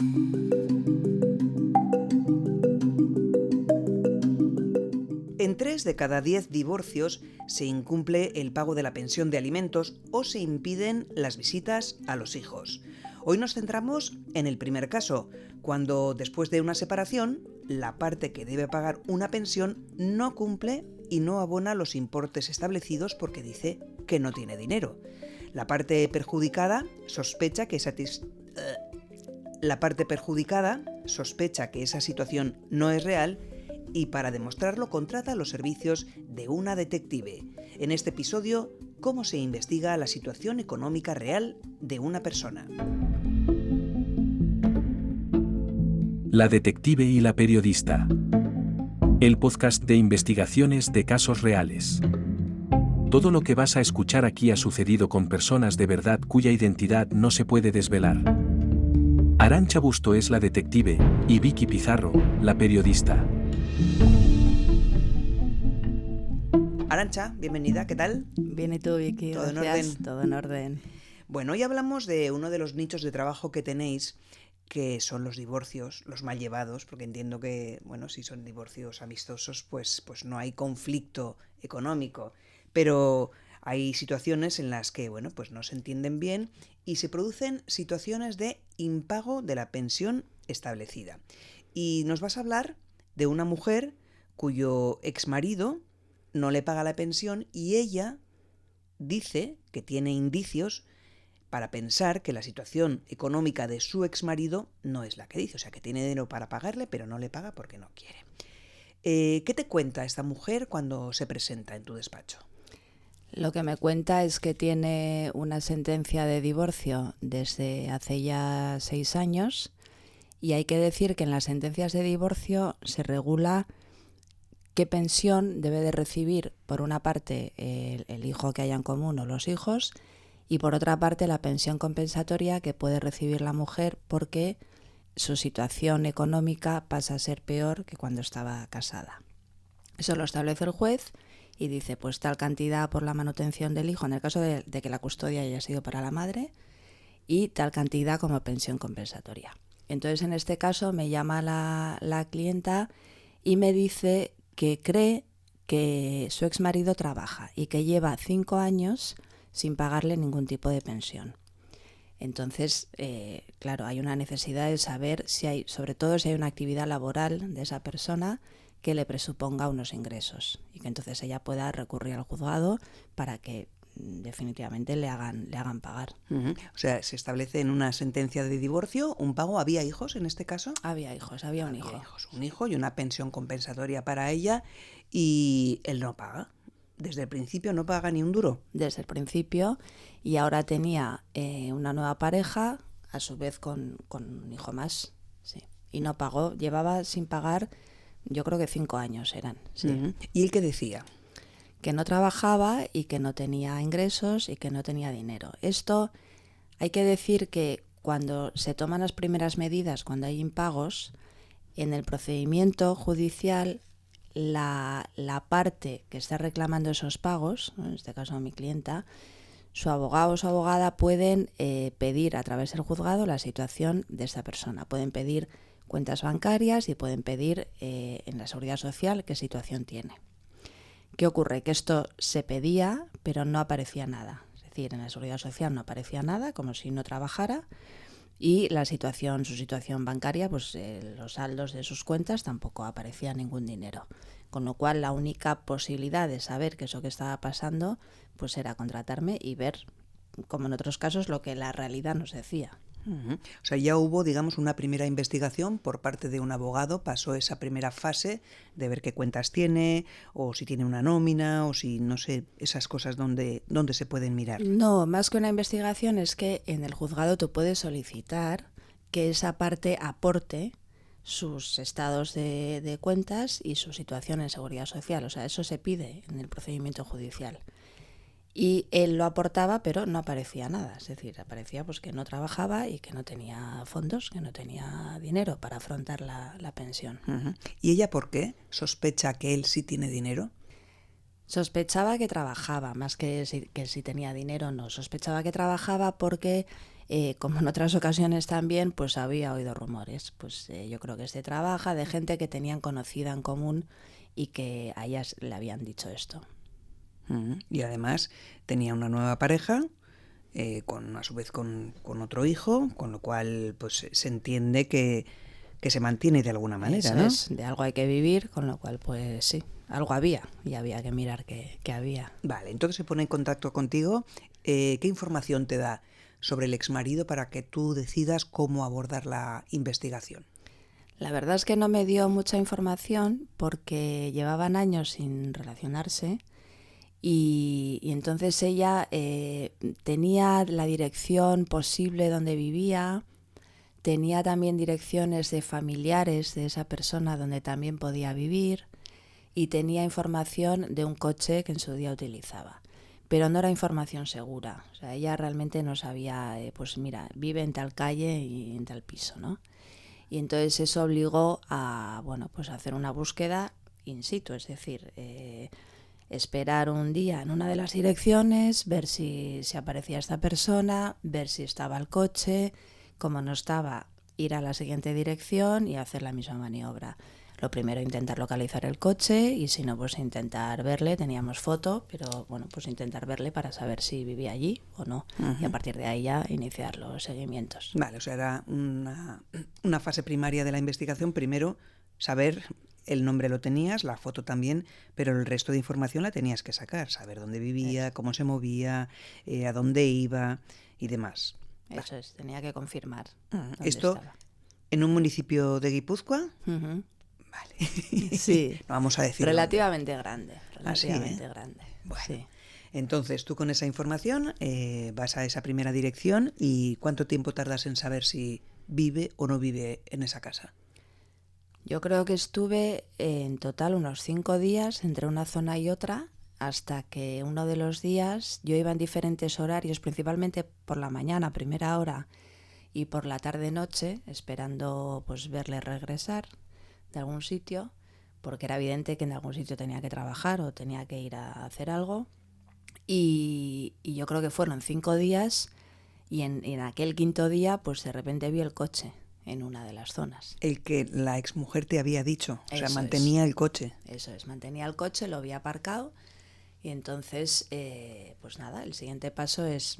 En 3 de cada 10 divorcios se incumple el pago de la pensión de alimentos o se impiden las visitas a los hijos. Hoy nos centramos en el primer caso, cuando después de una separación, la parte que debe pagar una pensión no cumple y no abona los importes establecidos porque dice que no tiene dinero. La parte perjudicada sospecha que esa situación no es real y para demostrarlo contrata los servicios de una detective. En este episodio, cómo se investiga la situación económica real de una persona. La detective y la periodista. El podcast de investigaciones de casos reales. Todo lo que vas a escuchar aquí ha sucedido con personas de verdad cuya identidad no se puede desvelar. Arantxa Busto es la detective y Vicky Pizarro, la periodista. Arantxa, bienvenida, ¿qué tal? Bien, ¿y tú, Vicky? ¿Todo Gracias. en orden? Todo en orden. Bueno, hoy hablamos de uno de los nichos de trabajo que tenéis, que son los divorcios, los mal llevados, porque entiendo que, bueno, si son divorcios amistosos, pues no hay conflicto económico, pero hay situaciones en las que, bueno, pues no se entienden bien y se producen situaciones de impago de la pensión establecida. Y nos vas a hablar de una mujer cuyo exmarido no le paga la pensión y ella dice que tiene indicios para pensar que la situación económica de su exmarido no es la que dice, o sea, que tiene dinero para pagarle, pero no le paga porque no quiere. ¿Qué te cuenta esta mujer cuando se presenta en tu despacho? Lo que me cuenta es que tiene una sentencia de divorcio desde hace ya 6 años y hay que decir que en las sentencias de divorcio se regula qué pensión debe de recibir, por una parte, el hijo que haya en común o los hijos, y por otra parte la pensión compensatoria que puede recibir la mujer porque su situación económica pasa a ser peor que cuando estaba casada. Eso lo establece el juez y dice pues tal cantidad por la manutención del hijo en el caso de que la custodia haya sido para la madre y tal cantidad como pensión compensatoria. Entonces en este caso me llama la clienta y me dice que cree que su exmarido trabaja y que lleva 5 años sin pagarle ningún tipo de pensión. Entonces, claro, hay una necesidad de saber si hay, sobre todo si hay una actividad laboral de esa persona que le presuponga unos ingresos y que entonces ella pueda recurrir al juzgado para que definitivamente le hagan pagar. Uh-huh. O sea, se establece en una sentencia de divorcio un pago. ¿Había hijos en este caso? Había un hijo. Un hijo y una pensión compensatoria para ella y él no paga. Desde el principio no paga ni un duro. Desde el principio, y ahora tenía una nueva pareja, a su vez con un hijo más, sí. Y no pagó, llevaba sin pagar, yo creo que 5 años eran. Sí. Uh-huh. ¿Y él qué decía? Que no trabajaba y que no tenía ingresos y que no tenía dinero. Esto hay que decir que cuando se toman las primeras medidas, cuando hay impagos, en el procedimiento judicial la parte que está reclamando esos pagos, en este caso mi clienta, su abogado o su abogada pueden pedir a través del juzgado la situación de esta persona. Pueden pedir cuentas bancarias y pueden pedir en la Seguridad Social qué situación tiene. ¿Qué ocurre? Que esto se pedía, pero no aparecía nada. Es decir, en la Seguridad Social no aparecía nada, como si no trabajara. Y su situación bancaria, pues los saldos de sus cuentas tampoco aparecía ningún dinero. Con lo cual la única posibilidad de saber que eso que estaba pasando, pues era contratarme y ver, como en otros casos, lo que la realidad nos decía. Uh-huh. O sea, ya hubo, digamos, una primera investigación por parte de un abogado, pasó esa primera fase de ver qué cuentas tiene, o si tiene una nómina, o si, no sé, esas cosas donde se pueden mirar. No, más que una investigación es que en el juzgado tú puedes solicitar que esa parte aporte sus estados de cuentas y su situación en Seguridad Social. O sea, eso se pide en el procedimiento judicial. Y él lo aportaba, pero no aparecía nada. Es decir, aparecía pues que no trabajaba y que no tenía fondos, que no tenía dinero para afrontar la pensión. Uh-huh. ¿Y ella por qué sospecha que él sí tiene dinero? Sospechaba que trabajaba, más que él sí tenía dinero, no. Sospechaba que trabajaba porque Como en otras ocasiones también, pues había oído rumores. Pues yo creo que es de trabajo, de gente que tenían conocida en común y que a ellas le habían dicho esto. Y además tenía una nueva pareja, a su vez con otro hijo, con lo cual pues se entiende que se mantiene de alguna manera, Eso ¿no? es, de algo hay que vivir, con lo cual pues sí, algo había y había que mirar qué había. Vale, entonces se pone en contacto contigo. ¿Qué información te da sobre el exmarido para que tú decidas cómo abordar la investigación? La verdad es que no me dio mucha información porque llevaban años sin relacionarse y entonces ella tenía la dirección posible donde vivía, tenía también direcciones de familiares de esa persona donde también podía vivir y tenía información de un coche que en su día utilizaba. Pero no era información segura. O sea, ella realmente no sabía, pues mira, vive en tal calle y en tal piso, ¿no? Y entonces eso obligó a, bueno, pues a hacer una búsqueda in situ, es decir, esperar un día en una de las direcciones, ver si aparecía esta persona, ver si estaba el coche, como no estaba, ir a la siguiente dirección y hacer la misma maniobra. Lo primero, intentar localizar el coche y si no, pues intentar verle. Teníamos foto, pero bueno, pues intentar verle para saber si vivía allí o no. Y a partir de ahí ya iniciar los seguimientos. Vale, o sea, era una fase primaria de la investigación. Primero, saber, el nombre lo tenías, la foto también, pero el resto de información la tenías que sacar. Saber dónde vivía, cómo se movía, a dónde iba y demás. Eso es, tenía que confirmar. Esto estaba. En un municipio de Guipúzcoa. Vale. Sí. No vamos a decir relativamente grande. Relativamente grande. Bueno. Sí. Entonces tú con esa información vas a esa primera dirección y ¿cuánto tiempo tardas en saber si vive o no vive en esa casa? Yo creo que estuve en total unos 5 días entre una zona y otra, hasta que uno de los días yo iba en diferentes horarios, principalmente por la mañana, primera hora, y por la tarde-noche, esperando pues verle regresar de algún sitio, porque era evidente que en algún sitio tenía que trabajar o tenía que ir a hacer algo. Y yo creo que fueron 5 días y en aquel quinto día pues de repente vi el coche en una de las zonas. El que la exmujer te había dicho, o sea, Eso mantenía el coche. Eso es, mantenía el coche, lo había aparcado y entonces, pues nada, el siguiente paso es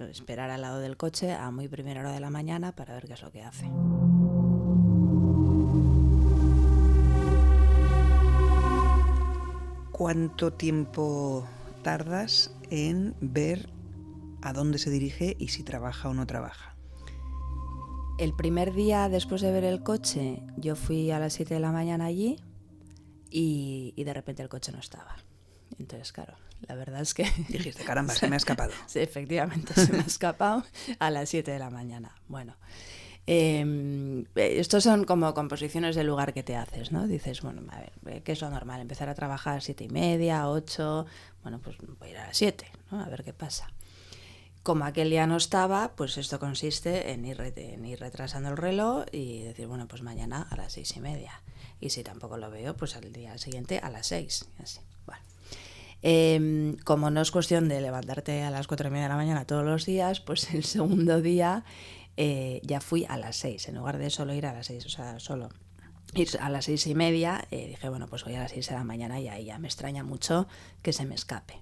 esperar al lado del coche a muy primera hora de la mañana para ver qué es lo que hace. ¿Cuánto tiempo tardas en ver a dónde se dirige y si trabaja o no trabaja? El primer día después de ver el coche, yo fui a las 7 de la mañana allí y de repente el coche no estaba. Entonces, claro, la verdad es que... Dijiste, caramba, se me ha escapado. Sí, efectivamente, se me ha escapado a las 7 de la mañana. Bueno, estos son como composiciones del lugar que te haces, ¿no? Dices, bueno, a ver, ¿qué es lo normal? Empezar a trabajar a 7:30, 8, bueno, pues voy a ir a las 7, ¿no? A ver qué pasa. Como aquel día no estaba, pues esto consiste en ir retrasando el reloj y decir, bueno, pues mañana a las 6:30. Y si tampoco lo veo, pues al día siguiente a las 6. Así, bueno. Como no es cuestión de levantarte a las 4:30 de la mañana todos los días, pues el segundo día ya fui a las 6, en lugar de solo ir a las 6, o sea, solo ir a las 6:30, dije, bueno, pues voy a las 6 de la mañana y ahí ya me extraña mucho que se me escape.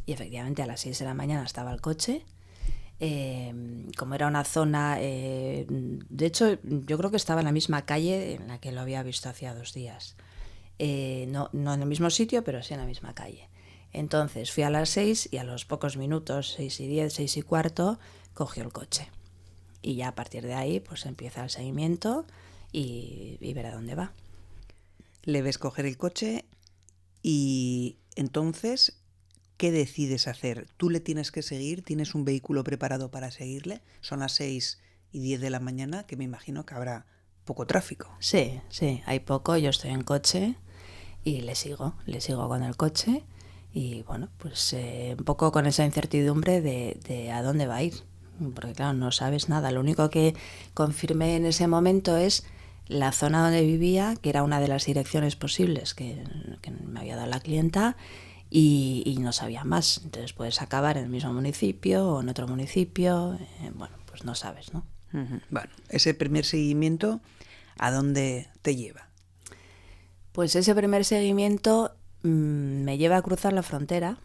Y efectivamente a las 6 de la mañana estaba el coche. Como era una zona, de hecho yo creo que estaba en la misma calle en la que lo había visto hacía 2 días, no en el mismo sitio, pero sí en la misma calle. Entonces fui a las 6 y a los pocos minutos, 6:10, 6:15, cogió el coche y ya a partir de ahí pues empieza el seguimiento y ver a dónde va. Le ves coger el coche y entonces... ¿Qué decides hacer? ¿Tú le tienes que seguir? ¿Tienes un vehículo preparado para seguirle? Son las 6:10 de la mañana, que me imagino que habrá poco tráfico. Sí, hay poco. Yo estoy en coche y le sigo con el coche y bueno, pues un poco con esa incertidumbre de a dónde va a ir, porque claro, no sabes nada. Lo único que confirmé en ese momento es la zona donde vivía, que era una de las direcciones posibles que me había dado la clienta. y no sabía más. Entonces puedes acabar en el mismo municipio o en otro municipio, bueno, pues no sabes, ¿no? Bueno, ese primer seguimiento, ¿a dónde te lleva? Pues ese primer seguimiento me lleva a cruzar la frontera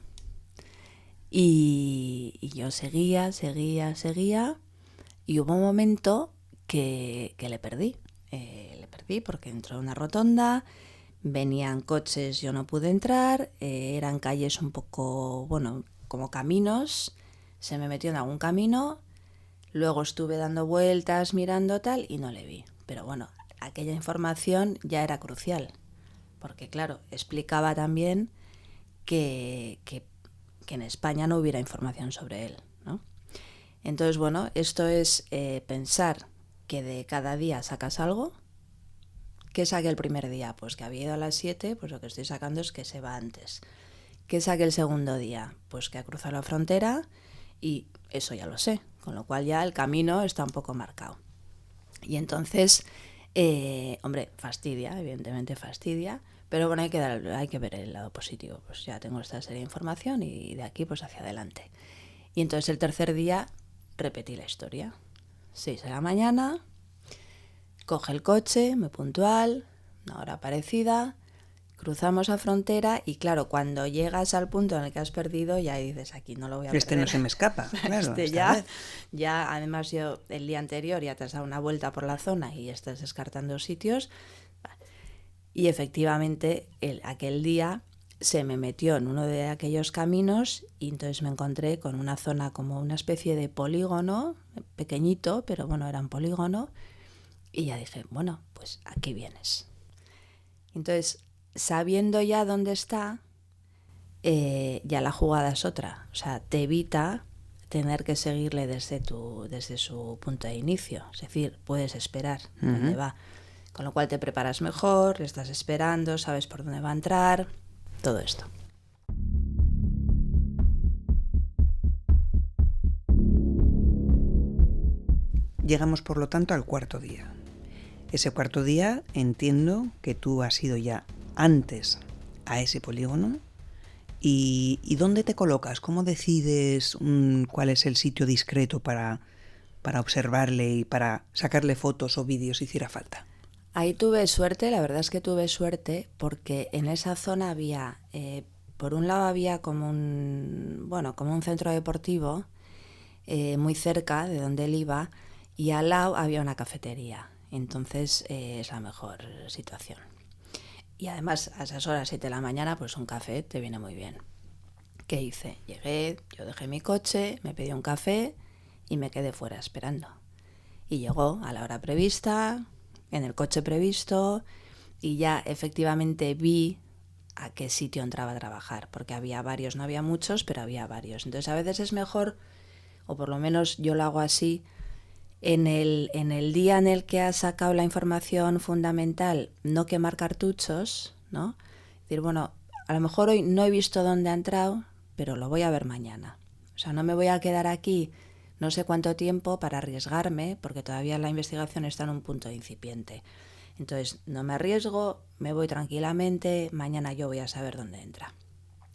y yo seguía y hubo un momento que le perdí. Le perdí porque entró en una rotonda, venían coches, yo no pude entrar, eran calles un poco, bueno, como caminos, se me metió en algún camino, luego estuve dando vueltas, mirando tal y no le vi. Pero bueno, aquella información ya era crucial, porque claro, explicaba también que en España no hubiera información sobre él, ¿no? Entonces, bueno, esto es pensar que de cada día sacas algo. ¿Qué saqué el primer día? Pues que había ido a las 7, pues lo que estoy sacando es que se va antes. ¿Qué saqué el segundo día? Pues que ha cruzado la frontera y eso ya lo sé, con lo cual ya el camino está un poco marcado. Y entonces, hombre, fastidia, evidentemente fastidia, pero bueno, hay que ver el lado positivo. Pues ya tengo esta serie de información y de aquí pues hacia adelante. Y entonces el tercer día repetí la historia. 6 de la mañana, coge el coche, muy puntual, una hora parecida, cruzamos la frontera y claro, cuando llegas al punto en el que has perdido, ya dices, aquí no lo voy a perder. Este no se me escapa, claro. Ya, además yo el día anterior ya te has dado una vuelta por la zona y estás descartando sitios. Y efectivamente, aquel día se me metió en uno de aquellos caminos y entonces me encontré con una zona como una especie de polígono, pequeñito, pero bueno, era un polígono. Y ya dije, bueno, pues aquí vienes. Entonces, sabiendo ya dónde está, ya la jugada es otra. O sea, te evita tener que seguirle desde su punto de inicio. Es decir, puedes esperar dónde va. Con lo cual te preparas mejor, le estás esperando, sabes por dónde va a entrar, todo esto. Llegamos, por lo tanto, al cuarto día. Ese cuarto día entiendo que tú has ido ya antes a ese polígono. ¿Y dónde te colocas? ¿Cómo decides cuál es el sitio discreto para observarle y para sacarle fotos o vídeos si hiciera falta? Ahí tuve suerte, la verdad es que tuve suerte porque en esa zona había, por un lado había como un centro deportivo muy cerca de donde él iba y al lado había una cafetería. Entonces es la mejor situación. Y además a esas horas 7 de la mañana pues un café te viene muy bien. ¿Qué hice? Llegué, yo dejé mi coche, me pedí un café y me quedé fuera esperando. Y llegó a la hora prevista, en el coche previsto, y ya efectivamente vi a qué sitio entraba a trabajar, porque había varios, no había muchos, pero había varios. Entonces a veces es mejor, o por lo menos yo lo hago así, en el día en el que has sacado la información fundamental, no quemar cartuchos, ¿no? Es decir, bueno, a lo mejor hoy no he visto dónde ha entrado, pero lo voy a ver mañana. O sea, no me voy a quedar aquí no sé cuánto tiempo para arriesgarme, porque todavía la investigación está en un punto incipiente. Entonces, no me arriesgo, me voy tranquilamente, mañana yo voy a saber dónde entra.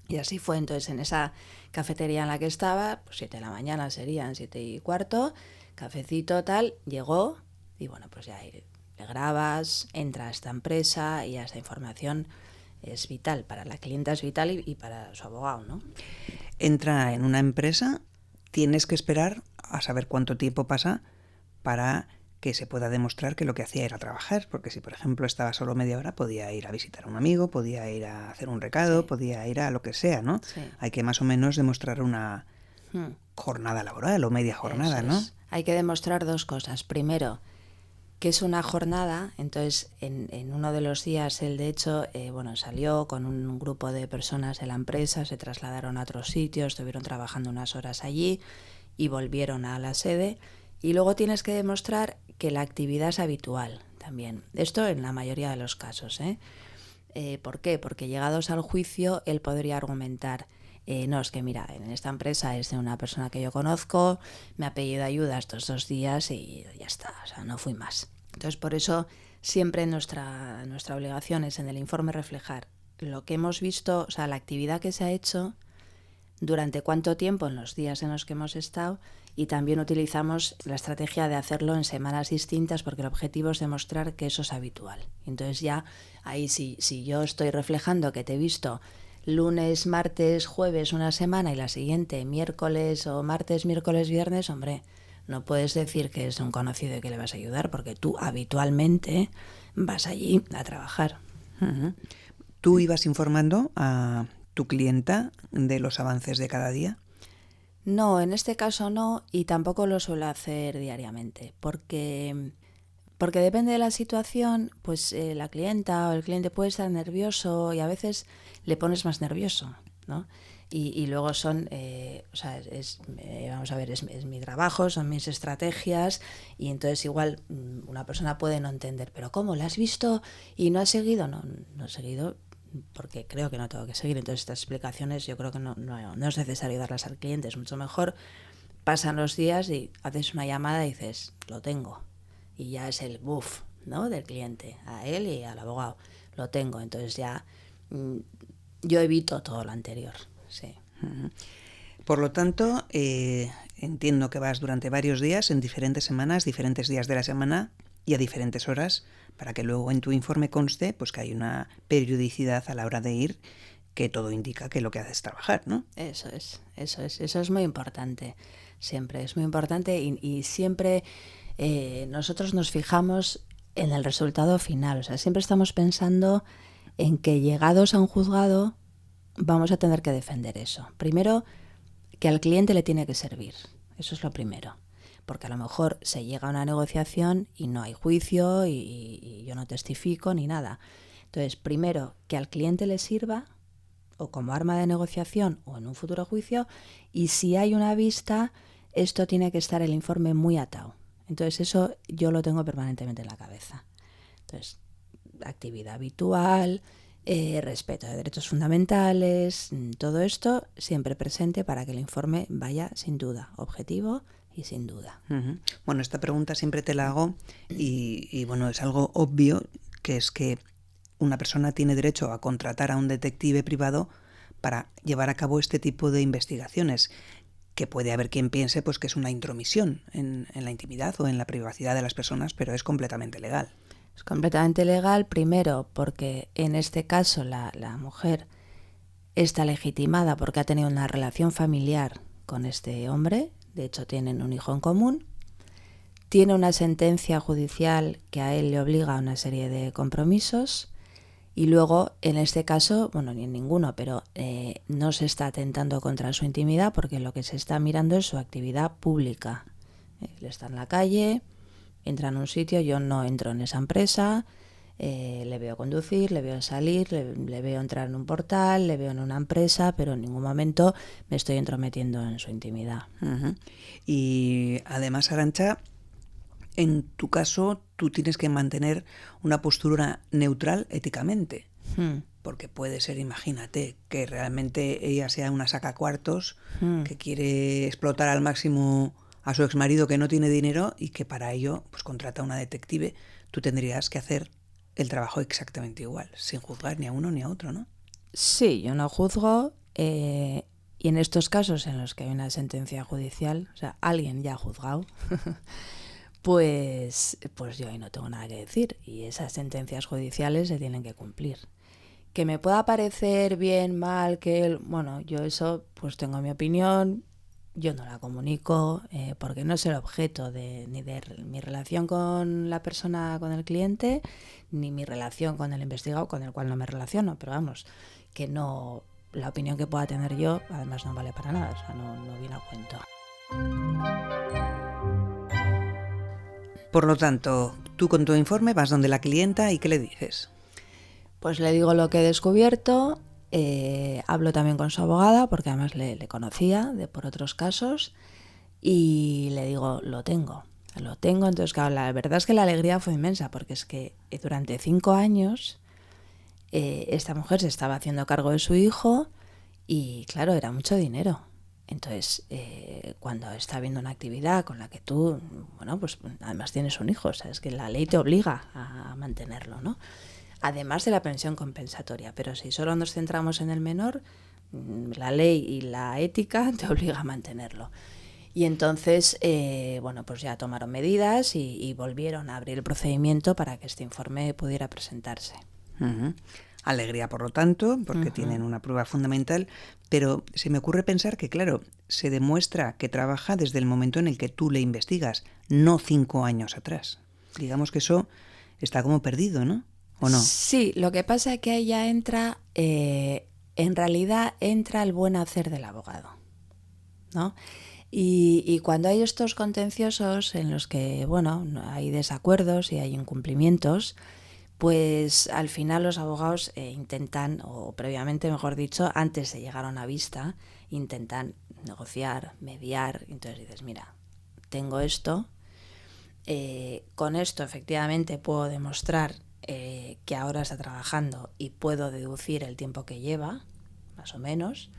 Y así fue. Entonces, en esa cafetería en la que estaba, pues 7 de la mañana serían 7:15, cafecito tal, llegó y bueno, pues ya le grabas, entra a esta empresa y a esta información es vital, para la clienta es vital y para su abogado, ¿no? Entra en una empresa, tienes que esperar a saber cuánto tiempo pasa para que se pueda demostrar que lo que hacía era trabajar, porque si por ejemplo estaba solo media hora podía ir a visitar a un amigo, podía ir a hacer un recado, podía ir a lo que sea, ¿no? Sí. Hay que más o menos demostrar una jornada laboral o media jornada, ¿no? Hay que demostrar dos cosas. Primero, que es una jornada. Entonces, en uno de los días él, de hecho, salió con un grupo de personas de la empresa, se trasladaron a otros sitios, estuvieron trabajando unas horas allí y volvieron a la sede. Y luego tienes que demostrar que la actividad es habitual también. Esto en la mayoría de los casos, ¿eh? ¿Por qué? Porque llegados al juicio, él podría argumentar, no, es que mira, en esta empresa es de una persona que yo conozco, me ha pedido ayuda estos 2 días y ya está, o sea, no fui más. Entonces, por eso siempre nuestra obligación es en el informe reflejar lo que hemos visto, o sea, la actividad que se ha hecho, durante cuánto tiempo en los días en los que hemos estado, y también utilizamos la estrategia de hacerlo en semanas distintas porque el objetivo es demostrar que eso es habitual. Entonces ya ahí si yo estoy reflejando que te he visto lunes, martes, jueves una semana y la siguiente miércoles o martes, miércoles, viernes, hombre, no puedes decir que es un conocido y que le vas a ayudar porque tú habitualmente vas allí a trabajar. Uh-huh. ¿Tú ibas informando a tu clienta de los avances de cada día? No, en este caso no, y tampoco lo suelo hacer diariamente, porque depende de la situación, pues la clienta o el cliente puede estar nervioso y a veces le pones más nervioso, ¿no? Y luego son, vamos a ver, es mi trabajo, son mis estrategias, y entonces igual una persona puede no entender, pero ¿cómo? ¿La has visto y no has seguido? No he seguido porque creo que no tengo que seguir. Entonces estas explicaciones yo creo que no es necesario darlas al cliente, es mucho mejor. Pasan los días y haces una llamada y dices, lo tengo. Y ya es el buff, ¿no?, del cliente, a él y al abogado. Lo tengo, entonces ya yo evito todo lo anterior. Sí. Por lo tanto, entiendo que vas durante varios días, en diferentes semanas, diferentes días de la semana y a diferentes horas, para que luego en tu informe conste pues que hay una periodicidad a la hora de ir, que todo indica que lo que haces es trabajar, ¿no? Eso es muy importante. Siempre es muy importante y siempre nosotros nos fijamos en el resultado final. O sea, siempre estamos pensando en que llegados a un juzgado vamos a tener que defender eso. Primero, que al cliente le tiene que servir. Eso es lo primero. Porque a lo mejor se llega a una negociación y no hay juicio y yo no testifico ni nada. Entonces, primero, que al cliente le sirva o como arma de negociación o en un futuro juicio, y si hay una vista, esto tiene que estar el informe muy atado. Entonces, eso yo lo tengo permanentemente en la cabeza. Entonces, actividad habitual, respeto de derechos fundamentales, todo esto siempre presente para que el informe vaya sin duda, objetivo y sin duda. Uh-huh. Bueno, esta pregunta siempre te la hago y bueno, es algo obvio, que es que una persona tiene derecho a contratar a un detective privado para llevar a cabo este tipo de investigaciones, que puede haber quien piense pues que es una intromisión en la intimidad o en la privacidad de las personas, pero es completamente legal. Es completamente legal, primero porque en este caso la mujer está legitimada porque ha tenido una relación familiar con este hombre, de hecho tienen un hijo en común, tiene una sentencia judicial que a él le obliga a una serie de compromisos y luego en este caso, bueno, ni en ninguno, pero no se está atentando contra su intimidad porque lo que se está mirando es su actividad pública. Él está en la calle, entra en un sitio, yo no entro en esa empresa, le veo conducir, le veo salir, le veo entrar en un portal, le veo en una empresa, pero en ningún momento me estoy entrometiendo en su intimidad. Uh-huh. Y además, Arantxa, en tu caso tú tienes que mantener una postura neutral éticamente, porque puede ser, imagínate, que realmente ella sea una sacacuartos que quiere explotar al máximo a su exmarido que no tiene dinero y que para ello pues contrata a una detective. Tú tendrías que hacer el trabajo exactamente igual, sin juzgar ni a uno ni a otro, ¿no? Sí, yo no juzgo, y en estos casos en los que hay una sentencia judicial, o sea, alguien ya ha juzgado, pues yo ahí no tengo nada que decir y esas sentencias judiciales se tienen que cumplir. Que me pueda parecer bien, mal, bueno, yo eso pues tengo mi opinión. Yo no la comunico porque no es el objeto ni de mi relación con la persona, con el cliente, ni mi relación con el investigado, con el cual no me relaciono. Pero vamos, que no, la opinión que pueda tener yo, además no vale para nada, o sea, no viene a cuento. Por lo tanto, tú con tu informe vas donde la clienta y ¿qué le dices? Pues le digo lo que he descubierto. Hablo también con su abogada porque además le conocía por otros casos y le digo, lo tengo. Entonces claro, la verdad es que la alegría fue inmensa porque es que durante 5 años esta mujer se estaba haciendo cargo de su hijo y claro, era mucho dinero. Entonces cuando está viendo una actividad con la que tú, bueno, pues además tienes un hijo, o sea, es que la ley te obliga a mantenerlo, ¿no? además de la pensión compensatoria. Pero si solo nos centramos en el menor, la ley y la ética te obliga a mantenerlo. Y entonces, pues ya tomaron medidas y volvieron a abrir el procedimiento para que este informe pudiera presentarse. Uh-huh. Alegría, por lo tanto, porque tienen una prueba fundamental, pero se me ocurre pensar que, claro, se demuestra que trabaja desde el momento en el que tú le investigas, no 5 años atrás. Digamos que eso está como perdido, ¿no? ¿O no? Sí, lo que pasa es que ahí ya entra, en realidad entra el buen hacer del abogado, ¿no? Y cuando hay estos contenciosos en los que, hay desacuerdos y hay incumplimientos, pues al final los abogados intentan, o previamente, mejor dicho, antes de llegar a una vista, intentan negociar, mediar. Entonces dices, mira, tengo esto, con esto efectivamente puedo demostrar que ahora está trabajando y puedo deducir el tiempo que lleva, más o menos.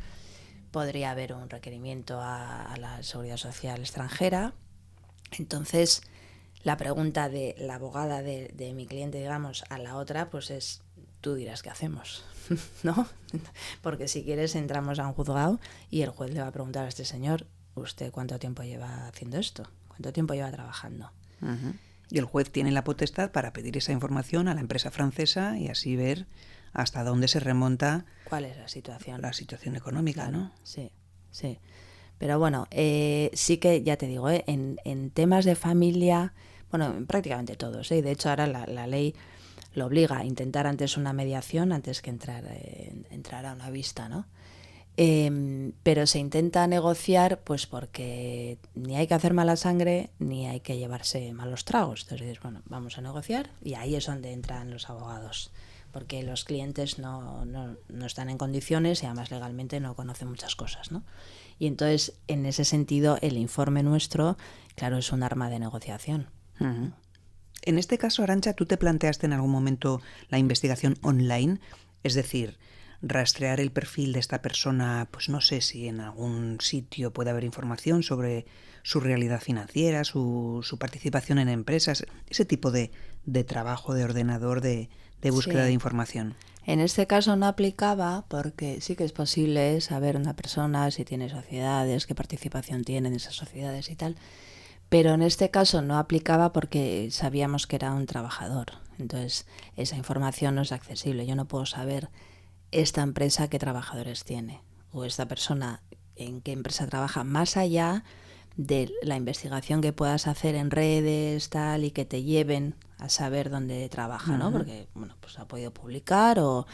Podría haber un requerimiento a la Seguridad Social extranjera. Entonces, la pregunta de la abogada de mi cliente, digamos, a la otra, pues es, tú dirás qué hacemos, ¿no? Porque si quieres entramos a un juzgado y el juez le va a preguntar a este señor, ¿usted cuánto tiempo lleva haciendo esto? ¿Cuánto tiempo lleva trabajando? Uh-huh. Y el juez tiene la potestad para pedir esa información a la empresa francesa y así ver hasta dónde se remonta. ¿Cuál es la situación? La situación económica, claro, ¿no? Sí, sí. Pero bueno, sí que, ya te digo, en temas de familia, prácticamente todos, de hecho ahora la ley lo obliga a intentar antes una mediación antes que entrar a una vista, ¿no? Pero se intenta negociar pues porque ni hay que hacer mala sangre ni hay que llevarse malos tragos. Entonces dices, vamos a negociar, y ahí es donde entran los abogados, porque los clientes no están en condiciones y además legalmente no conocen muchas cosas, ¿no? Y entonces, en ese sentido, el informe nuestro, claro, es un arma de negociación. Uh-huh. En este caso, Arantxa, ¿tú te planteaste en algún momento la investigación online? Es decir, rastrear el perfil de esta persona, pues no sé si en algún sitio puede haber información sobre su realidad financiera, su participación en empresas, ese tipo de trabajo de ordenador, de búsqueda de información. En este caso no aplicaba porque sí que es posible saber una persona si tiene sociedades, qué participación tiene en esas sociedades y tal, pero en este caso no aplicaba porque sabíamos que era un trabajador. Entonces esa información no es accesible. Yo no puedo saber esta empresa qué trabajadores tiene o esta persona en qué empresa trabaja, más allá de la investigación que puedas hacer en redes, tal, y que te lleven a saber dónde trabaja, ¿no? Porque, pues ha podido publicar o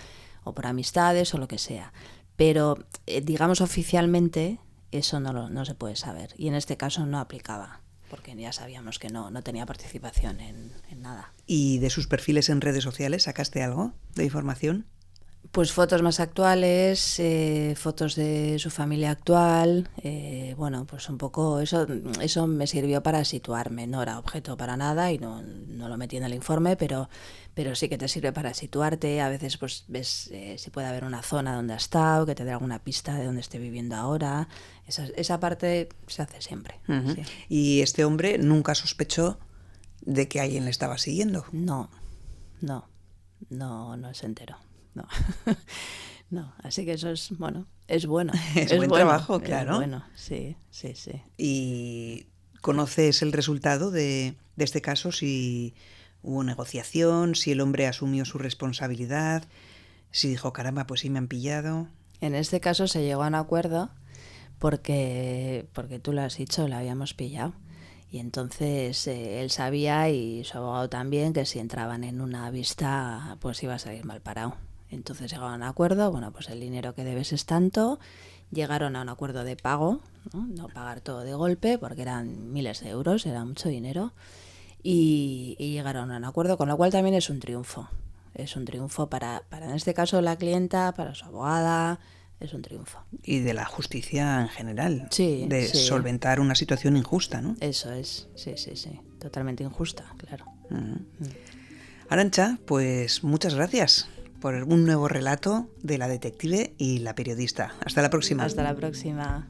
por amistades o lo que sea. Pero, digamos, oficialmente eso no se puede saber. Y en este caso no aplicaba, porque ya sabíamos que no tenía participación en nada. ¿Y de sus perfiles en redes sociales sacaste algo de información? Pues fotos más actuales, fotos de su familia actual, pues un poco eso me sirvió para situarme. No era objeto para nada y no lo metí en el informe, pero sí que te sirve para situarte. A veces pues ves si puede haber una zona donde ha estado, que te dé alguna pista de dónde esté viviendo ahora. Esa parte se hace siempre. Uh-huh. Sí. ¿Y este hombre nunca sospechó de que alguien le estaba siguiendo? No se enteró. No, así que eso es bueno. Es buen trabajo, claro. Es bueno, sí. ¿Y conoces el resultado de este caso? Si hubo negociación, si el hombre asumió su responsabilidad, si dijo, caramba, pues sí me han pillado. En este caso se llegó a un acuerdo porque tú lo has dicho, lo habíamos pillado. Y entonces él sabía, y su abogado también, que si entraban en una vista pues iba a salir mal parado. Entonces llegaron a un acuerdo, pues el dinero que debes es tanto. Llegaron a un acuerdo de pago, no pagar todo de golpe porque eran miles de euros, era mucho dinero. Y llegaron a un acuerdo, con lo cual también es un triunfo. Es un triunfo para en este caso la clienta, para su abogada, es un triunfo. Y de la justicia en general, sí, solventar una situación injusta, ¿no? Eso es, sí, totalmente injusta, claro. Arantxa, pues muchas gracias por un nuevo relato de la detective y la periodista. Hasta la próxima. Hasta la próxima.